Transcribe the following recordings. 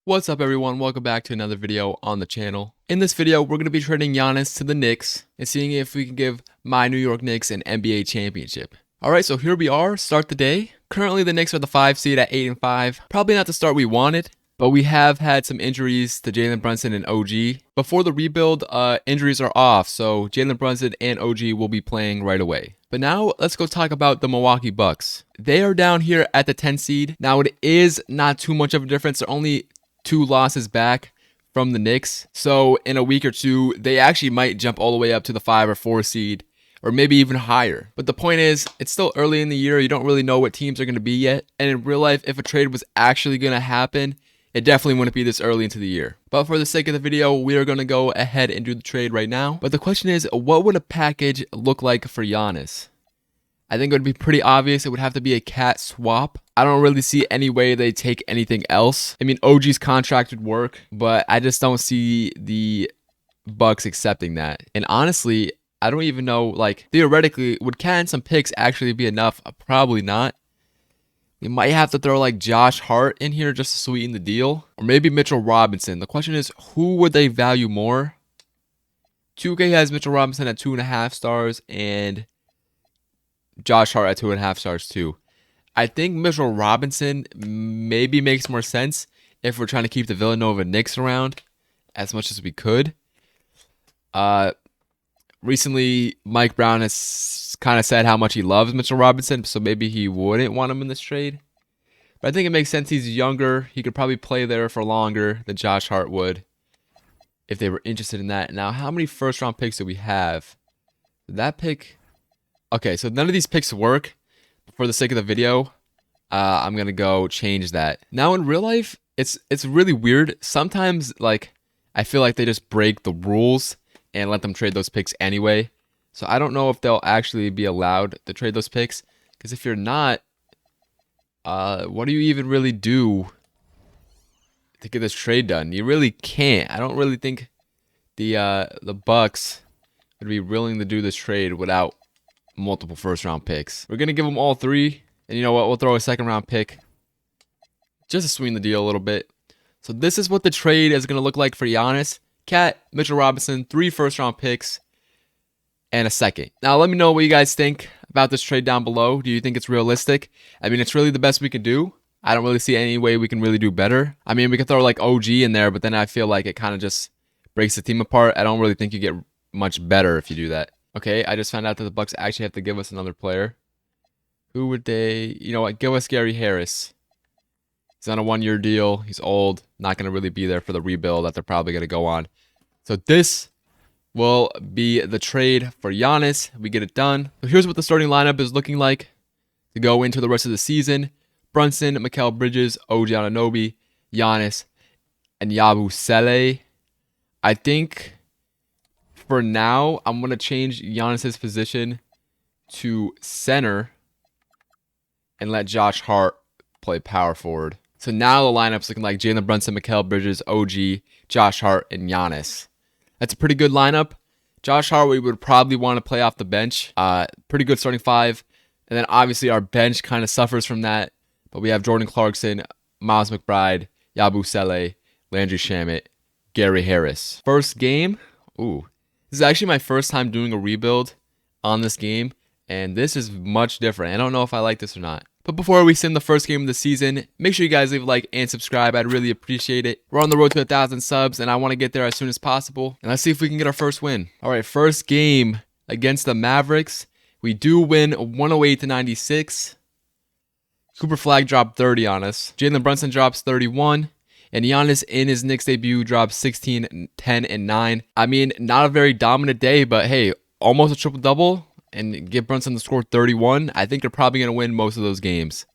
What's up everyone, welcome back to another video on the channel. In this video, we're going to be trading Giannis to the Knicks and seeing if we can give my New York Knicks an NBA championship. Alright, so here we are, start the day. Currently the Knicks are the 5 seed at 8-5. Probably not the start we wanted, but we have had some injuries to Jalen Brunson and OG. Before the rebuild, injuries are off, so Jalen Brunson and OG will be playing right away. But now, let's go talk about the Milwaukee Bucks. They are down here at the 10 seed. Now, it is not too much of a difference. They're only 2 losses back from the Knicks. So in a week or two, they actually might jump all the way up to the 5 or 4 seed, or maybe even higher. But the point is, it's still early in the year. You don't really know what teams are going to be yet. And in real life, if a trade was actually going to happen, it definitely wouldn't be this early into the year. But for the sake of the video, we are going to go ahead and do the trade right now. But the question is, what would a package look like for Giannis? I think it would be pretty obvious. It would have to be a cat swap. I don't really see any way they take anything else. I mean, OG's contract would work, but I just don't see the Bucks accepting that. And honestly, I don't even know, like, theoretically, would cat and some picks actually be enough? Probably not. We might have to throw, like, Josh Hart in here just to sweeten the deal. Or maybe Mitchell Robinson. The question is, who would they value more? 2K has Mitchell Robinson at 2.5 stars and Josh Hart at 2.5 stars too. I think Mitchell Robinson maybe makes more sense if we're trying to keep the Villanova Knicks around as much as we could. Recently, Mike Brown has kind of said how much he loves Mitchell Robinson, so maybe he wouldn't want him in this trade. But I think it makes sense. He's younger. He could probably play there for longer than Josh Hart would if they were interested in that. Now, how many first-round picks do we have? That pick... Okay, so none of these picks work. For the sake of the video, I'm gonna go change that. Now in real life, it's really weird. Sometimes, like, I feel like they just break the rules and let them trade those picks anyway. So I don't know if they'll actually be allowed to trade those picks. Because if you're not, what do you even really do to get this trade done? You really can't. I don't really think the Bucks would be willing to do this trade without multiple first round picks. We're gonna give them all 3, and you know what, we'll throw a second round pick just to sweeten the deal a little bit. So this is what the trade is gonna look like for Giannis, Cat, Mitchell Robinson, 3 first round picks and a second. Now let me know what you guys think about this trade down below. Do you think it's realistic? I mean, it's really the best we could do. I don't really see any way we can really do better. I mean, we could throw like OG in there, but then I feel like it kind of just breaks the team apart. I don't really think you get much better if you do that. Okay, I just found out that the Bucks actually have to give us another player. Who would they... You know what? Give us Gary Harris. He's on a 1-year deal. He's old. Not going to really be there for the rebuild that they're probably going to go on. So this will be the trade for Giannis. We get it done. So here's what the starting lineup is looking like to go into the rest of the season. Brunson, Mikal Bridges, OG Anunoby, Giannis, and Yabusele. I think... For now, I'm going to change Giannis' position to center and let Josh Hart play power forward. So now the lineup's looking like Jalen Brunson, Mikal Bridges, OG, Josh Hart, and Giannis. That's a pretty good lineup. Josh Hart, we would probably want to play off the bench. Pretty good starting 5. And then obviously our bench kind of suffers from that. But we have Jordan Clarkson, Miles McBride, Yabusele, Landry Shamet, Gary Harris. First game. Ooh. This is actually my first time doing a rebuild on this game, and this is much different. I don't know if I like this or not. But before we send the first game of the season, make sure you guys leave a like and subscribe. I'd really appreciate it. We're on the road to 1,000 subs, and I want to get there as soon as possible. And let's see if we can get our first win. All right, first game against the Mavericks. We do win 108-96. Cooper Flag dropped 30 on us. Jalen Brunson drops 31. And Giannis in his Knicks debut dropped 16, 10, and 9. I mean, not a very dominant day, but hey, almost a triple-double. And get Brunson to score 31. I think they're probably going to win most of those games.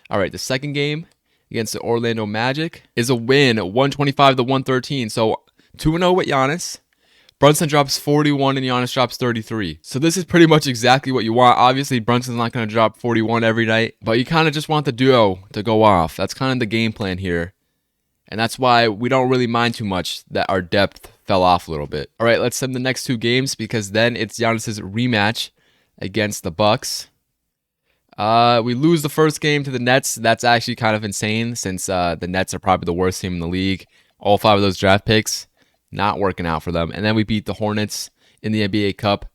All right, the second game against the Orlando Magic is a win, 125-113. So 2-0 with Giannis. Brunson drops 41 and Giannis drops 33. So this is pretty much exactly what you want. Obviously, Brunson's not going to drop 41 every night, but you kind of just want the duo to go off. That's kind of the game plan here. And that's why we don't really mind too much that our depth fell off a little bit. All right, let's send the next 2 games because then it's Giannis' rematch against the Bucks. We lose the first game to the Nets. That's actually kind of insane since the Nets are probably the worst team in the league. All 5 of those draft picks not working out for them. And then we beat the Hornets in the NBA Cup.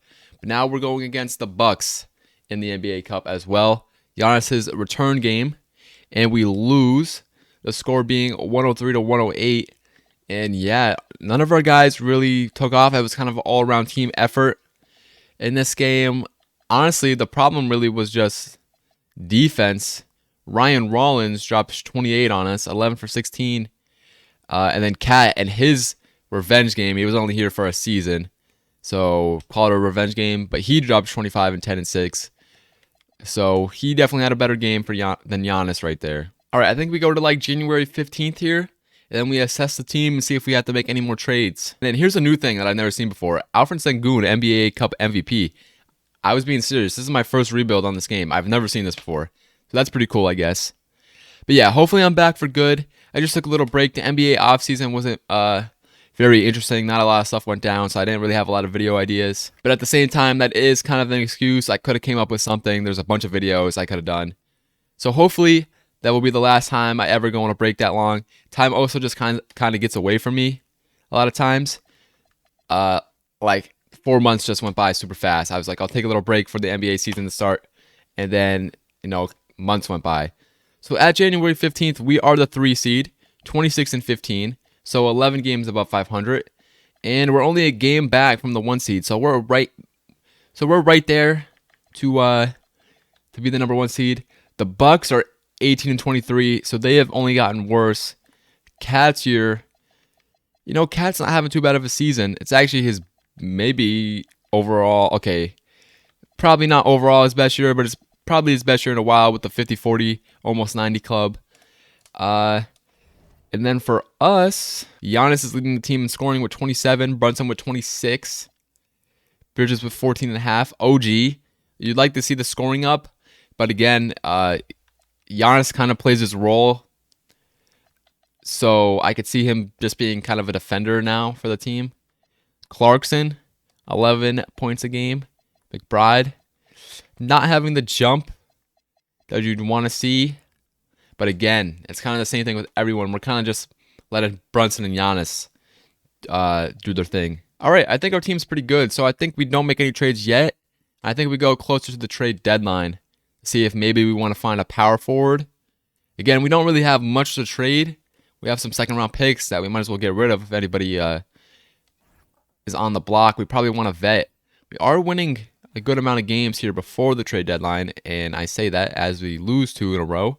But now we're going against the Bucks in the NBA Cup as well. Giannis' return game, and we lose. The score being 103 to 108. And yeah, none of our guys really took off. It was kind of an all-around team effort in this game. Honestly, the problem really was just defense. Ryan Rollins dropped 28 on us, 11 for 16. And then Cat and his revenge game, he was only here for a season, so call it a revenge game, but he dropped 25 and 10 and 6. So he definitely had a better game than Giannis right there. All right, I think we go to like January 15th here, and then we assess the team and see if we have to make any more trades. And then here's a new thing that I've never seen before. Alfred Sengun, NBA Cup MVP. I was being serious. This is my first rebuild on this game. I've never seen this before. So that's pretty cool, I guess. But yeah, hopefully I'm back for good. I just took a little break. The NBA offseason wasn't very interesting. Not a lot of stuff went down, so I didn't really have a lot of video ideas. But at the same time, that is kind of an excuse. I could have came up with something. There's a bunch of videos I could have done. So hopefully that will be the last time I ever go on a break that long. Time also just kind of gets away from me a lot of times. Like 4 months just went by super fast. I was like, I'll take a little break for the NBA season to start, and then months went by. So at January 15th, we are the 3 seed, 26 and 15, so 11 games above 500, and we're only a game back from the 1 seed. So we're right there to be the number 1 seed. The Bucks are 18 and 23, so they have only gotten worse. Cat's here, Cat's not having too bad of a season. It's actually his maybe overall, okay, probably not overall his best year, but it's probably his best year in a while with the 50-40, almost 90 club. And then for us, Giannis is leading the team in scoring with 27, Brunson with 26, Bridges with 14.5. OG, you'd like to see the scoring up, but again, Giannis kind of plays his role, so I could see him just being kind of a defender now for the team. Clarkson, 11 points a game. McBride, not having the jump that you'd want to see. But again, it's kind of the same thing with everyone. We're kind of just letting Brunson and Giannis do their thing. All right, I think our team's pretty good. So I think we don't make any trades yet. I think we go closer to the trade deadline. See if maybe we want to find a power forward. Again, we don't really have much to trade. We have some second-round picks that we might as well get rid of if anybody is on the block. We probably want to vet. We are winning a good amount of games here before the trade deadline, and I say that as we lose 2 in a row.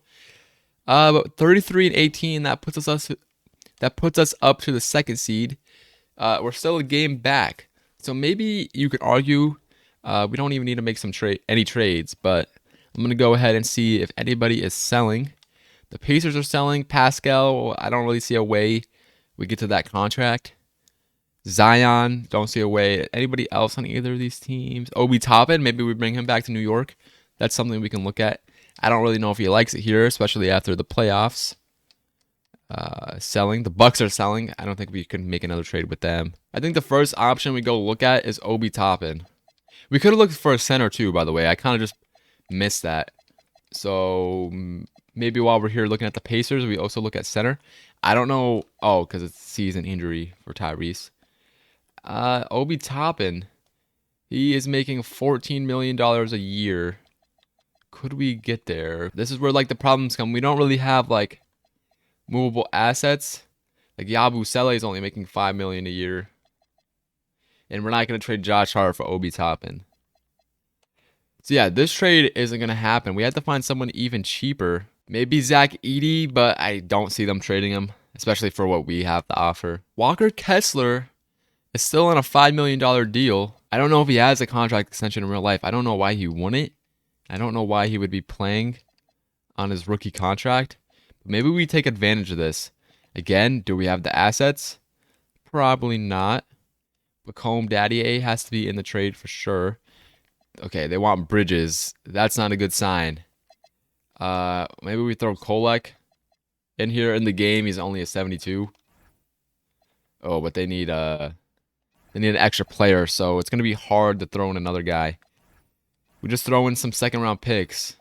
But 33 and 18, that puts us up to the 2nd seed. We're still a game back, so maybe you could argue we don't even need to make any trades. But I'm gonna go ahead and see if anybody is selling. The Pacers are selling. Pascal, I don't really see a way we get to that contract. Zion, don't see a way. Anybody else on either of these teams? Obi Toppin, maybe we bring him back to New York. That's something we can look at. I don't really know if he likes it here, especially after the playoffs. Selling. The Bucks are selling. I don't think we can make another trade with them. I think the first option we go look at is Obi Toppin. We could have looked for a center too, by the way. I kind of just missed that. So maybe while we're here looking at the Pacers, we also look at center. I don't know. Oh, because it's season injury for Tyrese. Obi Toppin, he is making $14 million a year. Could we get there? This is where like the problems come. We don't really have like movable assets. Like Yabu Sele is only making $5 million a year, and we're not going to trade Josh Hart for Obi Toppin. So yeah, this trade isn't going to happen. We have to find someone even cheaper. Maybe Zach Edey, but I don't see them trading him, especially for what we have to offer. Walker Kessler is still on a $5 million deal. I don't know if he has a contract extension in real life. I don't know why he wouldn't. I don't know why he would be playing on his rookie contract. But maybe we take advantage of this. Again, do we have the assets? Probably not. Macomb Daddier has to be in the trade for sure. Okay, they want Bridges. That's not a good sign. Maybe we throw Kolek in here in the game. He's only a 72. Oh, but they need an extra player, so it's gonna be hard to throw in another guy. We just throw in some second round picks.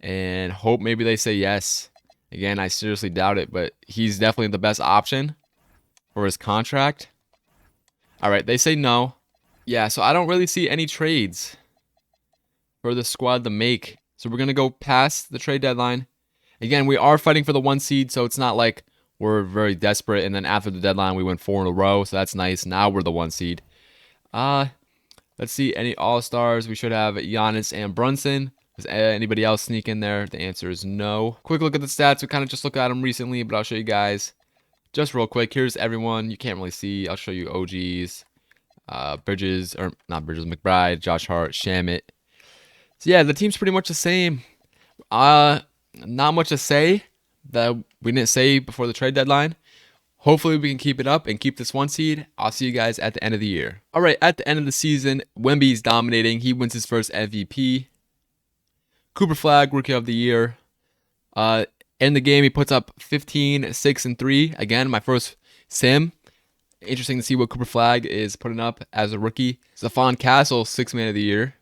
and hope maybe they say yes. Again, I seriously doubt it, but he's definitely the best option for his contract. All right, they say no. Yeah, so I don't really see any trades for the squad to make. So we're going to go past the trade deadline. Again, we are fighting for the 1 seed, so it's not like we're very desperate. And then after the deadline, we went 4 in a row, so that's nice. Now we're the 1 seed. Let's see, any All-Stars. We should have Giannis and Brunson. Does anybody else sneak in there? The answer is no. Quick look at the stats. We kind of just looked at them recently, but I'll show you guys just real quick. Here's everyone. You can't really see. I'll show you OGs, Bridges, or not Bridges, McBride, Josh Hart, Shamit. So yeah, the team's pretty much the same. Not much to say that we didn't say before the trade deadline. Hopefully we can keep it up and keep this 1 seed. I'll see you guys at the end of the year. All right, at the end of the season, Wemby's dominating. He wins his first MVP. Cooper Flag, Rookie of the Year. In the game, he puts up 15, 6, and 3. Again, my first sim. Interesting to see what Cooper Flag is putting up as a rookie. Stephon Castle, 6th Man of the Year.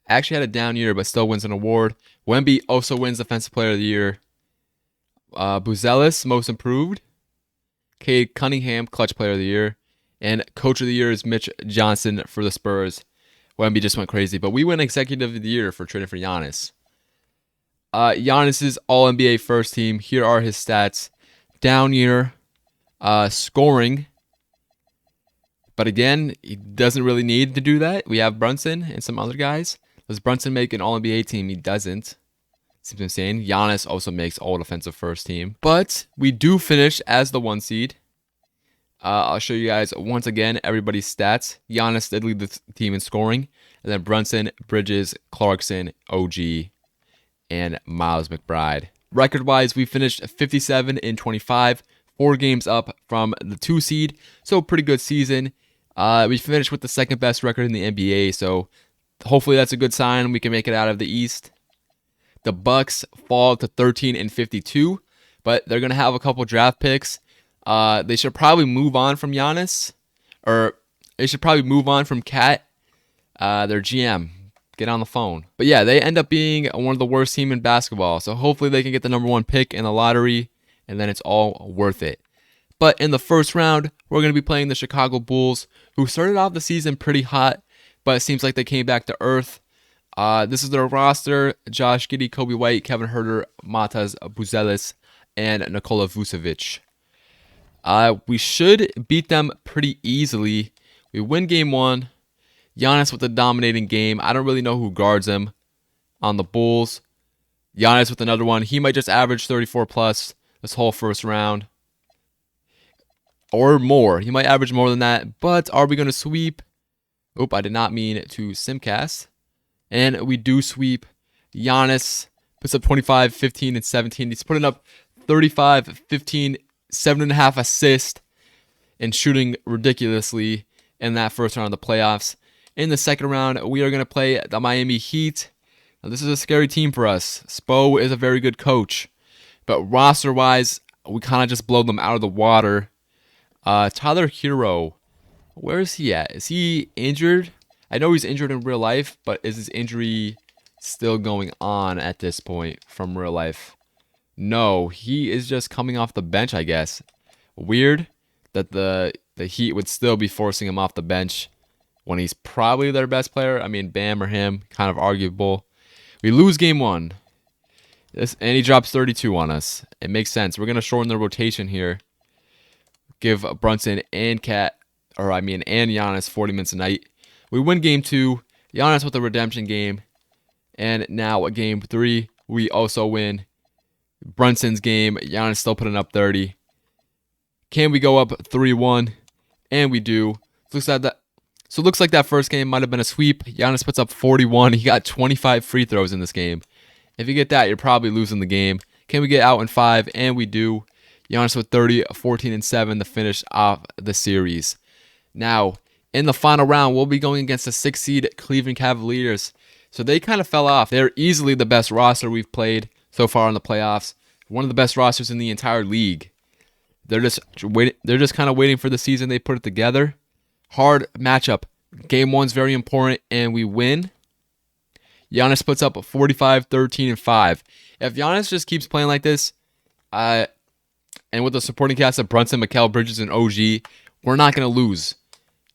Actually had a down year, but still wins an award. Wemby also wins Defensive Player of the Year. Buzelis, Most Improved. Cade Cunningham, Clutch Player of the Year. And Coach of the Year is Mitch Johnson for the Spurs. Wemby just went crazy. But we win Executive of the Year for trading for Giannis. Giannis's All-NBA first team. Here are his stats. Down year. Scoring. But again, he doesn't really need to do that. We have Brunson and some other guys. Does Brunson make an All-NBA team? He doesn't. Seems insane. Giannis also makes All-Defensive first team. But we do finish as the 1 seed. I'll show you guys once again everybody's stats. Giannis did lead the team in scoring. And then Brunson, Bridges, Clarkson, OG, and Miles McBride. Record-wise, we finished 57-25. 4 games up from the 2 seed. So pretty good season. We finished with the 2nd best record in the NBA. So hopefully that's a good sign. We can make it out of the East. The Bucks fall to 13-52, but they're gonna have a couple draft picks. They should probably move on from Giannis, or they should probably move on from Cat, their GM. Get on the phone. But yeah, they end up being one of the worst teams in basketball. So hopefully they can get the number 1 pick in the lottery, and then it's all worth it. But in the first round, we're gonna be playing the Chicago Bulls, who started off the season pretty hot, but it seems like they came back to earth. This is their roster: Josh Giddey, Kobe White, Kevin Huerter, Matas Buzelis, and Nikola Vucevic. We should beat them pretty easily. We win game 1. Giannis with a dominating game. I don't really know who guards him on the Bulls. Giannis with another one. He might just average 34 plus this whole first round. Or more. He might average more than that. But are we going to sweep? Oop, I did not mean to simcast. And we do sweep. Giannis puts up 25, 15, and 17. He's putting up 35, 15, 7.5 assists, and shooting ridiculously in that first round of the playoffs. In the second round, we are going to play the Miami Heat. Now, this is a scary team for us. Spo is a very good coach. But roster-wise, we kind of just blow them out of the water. Tyler Hero, where is he at? Is he injured? I know he's injured in real life, but is his injury still going on at this point from real life? No, he is just coming off the bench, I guess. Weird that the Heat would still be forcing him off the bench when he's probably their best player. I mean, Bam or him, kind of arguable. We lose game 1. And he drops 32 on us. It makes sense. We're going to shorten the rotation here. Give Brunson and Giannis 40 minutes a night. We win game 2. Giannis with a redemption game. And now at game 3, we also win. Brunson's game. Giannis still putting up 30. Can we go up 3-1? And we do. Looks like that first game might have been a sweep. Giannis puts up 41. He got 25 free throws in this game. If you get that, you're probably losing the game. Can we get out in 5? And we do. Giannis with 30, 14, and 7 to finish off the series. Now, in the final round, we'll be going against the 6th seed Cleveland Cavaliers. So they kind of fell off. They're easily the best roster we've played so far in the playoffs. One of the best rosters in the entire league. They're just kind of waiting for the season. They put it together. Hard matchup. Game 1's very important, and we win. Giannis puts up 45, 13, and 5. If Giannis just keeps playing like this, and with the supporting cast of Brunson, Mikal Bridges, and OG, we're not going to lose.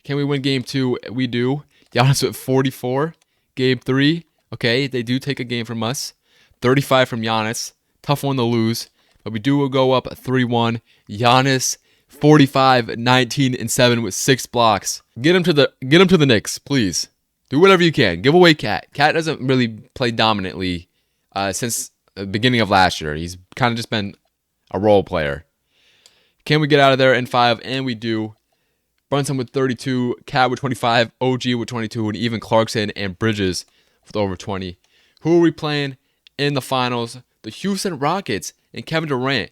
Can we win game 2? We do. Giannis with 44. Game 3, okay, they do take a game from us. 35 from Giannis. Tough one to lose. But we do go up 3-1. Giannis, 45, 19, and 7 with 6 blocks. Get him to the Knicks, please. Do whatever you can. Give away Cat. Cat doesn't really play dominantly since the beginning of last year. He's kind of just been a role player. Can we get out of there in 5? And we do. Brunson with 32, Cat with 25, OG with 22, and even Clarkson and Bridges with over 20. Who are we playing in the finals? The Houston Rockets and Kevin Durant.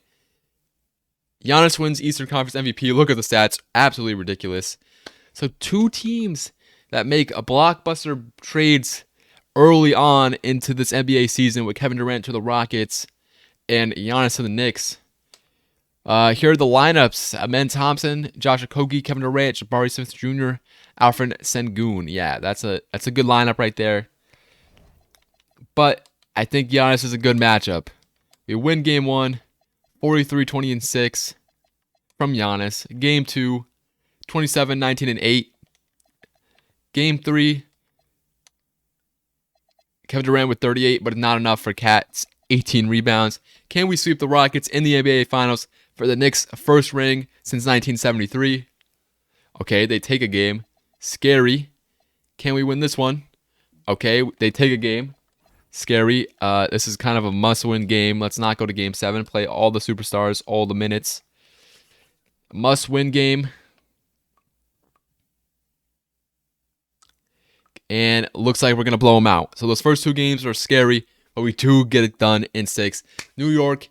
Giannis wins Eastern Conference MVP. Look at the stats. Absolutely ridiculous. So 2 teams that make a blockbuster trades early on into this NBA season with Kevin Durant to the Rockets and Giannis to the Knicks. Here are the lineups. Amen Thompson, Josh Okogie, Kevin Durant, Jabari Smith Jr., Alfred Sengun. Yeah, that's a good lineup right there. But I think Giannis is a good matchup. We win game 1, 43, 20, and 6 from Giannis. Game 2, 27, 19, and 8. Game 3, Kevin Durant with 38, but not enough for Cat's 18 rebounds. Can we sweep the Rockets in the NBA Finals for the Knicks' first ring since 1973? Okay, they take a game. Scary. Can we win this one? Okay, they take a game. Scary. This is kind of a must-win game. Let's not go to game 7. Play all the superstars, all the minutes. Must-win game. And looks like we're going to blow them out. So those first 2 games are scary, but we do get it done in 6. New York,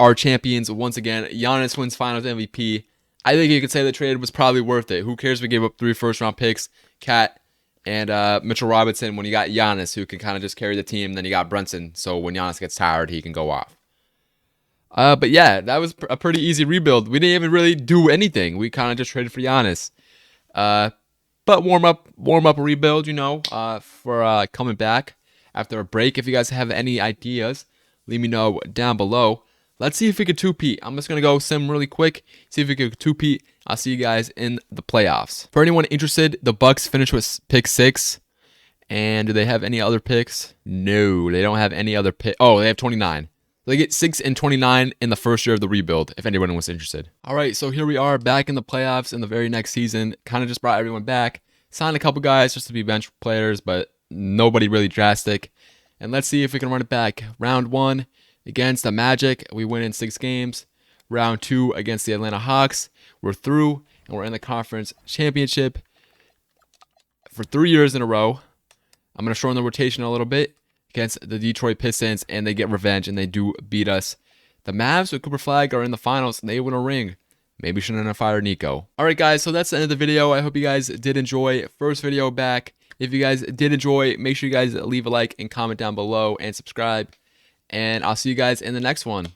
our champions once again. Giannis wins Finals MVP. I think you could say the trade was probably worth it. Who cares if we gave up 3 first-round picks, Cat and Mitchell Robinson, when you got Giannis, who can kind of just carry the team. Then you got Brunson, so when Giannis gets tired, he can go off. But yeah, that was a pretty easy rebuild. We didn't even really do anything. We kind of just traded for Giannis. But warm up a rebuild, for coming back after a break. If you guys have any ideas, leave me know down below. Let's see if we could 2-peat. I'm just going to go sim really quick, see if we could 2-peat. I'll see you guys in the playoffs. For anyone interested, the Bucks finished with pick 6. And do they have any other picks? No, they don't have any other pick. Oh, they have 29. They get 6 and 29 in the first year of the rebuild, if anyone was interested. All right, so here we are back in the playoffs in the very next season. Kind of just brought everyone back. Signed a couple guys just to be bench players, but nobody really drastic. And let's see if we can run it back. Round 1 against the Magic. We win in 6 games. Round 2 against the Atlanta Hawks. We're through, and we're in the conference championship for 3 years in a row. I'm going to shorten the rotation a little bit against the Detroit Pistons, and they get revenge, and they do beat us. The Mavs with Cooper Flag are in the finals, and they win a ring. Maybe shouldn't have fired Nico. All right, guys, so that's the end of the video. I hope you guys did enjoy. First video back. If you guys did enjoy, make sure you guys leave a like and comment down below and subscribe. And I'll see you guys in the next one.